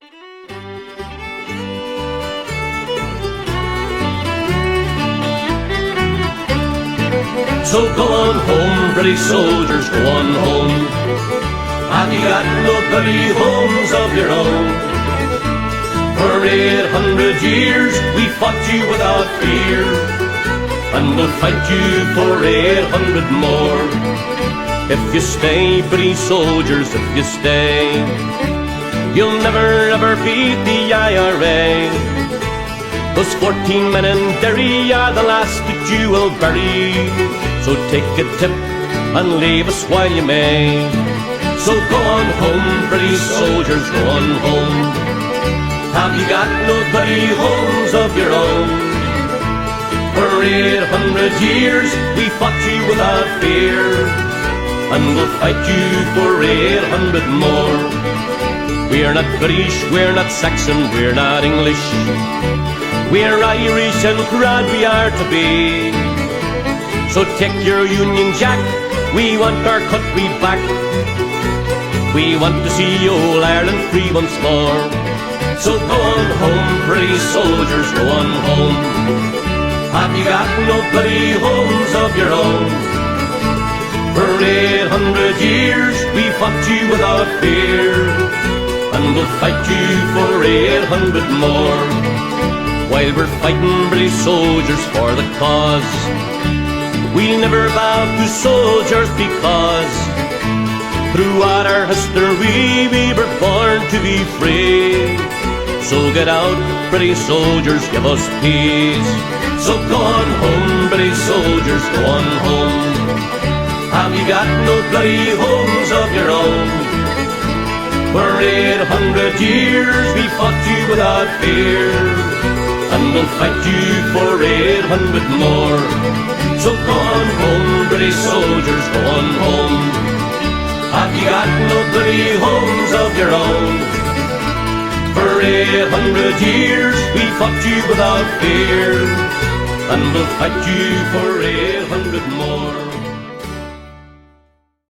So go on home, British soldiers, go on home. Have you got no bloody homes of your own? For 800 years we fought you without fear, and we'll fight you for 800 more. If you stay, British soldiers, if you stay, you'll never ever beat the IRA. Those 14 men in Derry are the last that you will bury. So take a tip and leave us while you may. So go on home, British soldiers, go on home. Have you got no bloody homes of your own? For 800 years we fought you without fear, and we'll fight you for 800 more. We're not British, we're not Saxon, we're not English. We're Irish and proud we are to be. So take your Union Jack, we want our country back. We want to see old Ireland free once more. So go on home, British soldiers, go on home. Have you got no bloody homes of your own? For 800 years we fought you without fear, and we'll fight you for 800 more. While we're fighting, British soldiers, for the cause, we'll never bow to soldiers, because throughout our history we were born to be free. So get out, British soldiers, give us peace. So go on home, British soldiers, go on home. Have you got no bloody homes of your own? For 800 years we fought you without fear, and we'll fight you for 800 more. So go on home, British soldiers, go on home. Have you got no bloody homes of your own? For 800 years we fought you without fear, and we'll fight you for 800 more.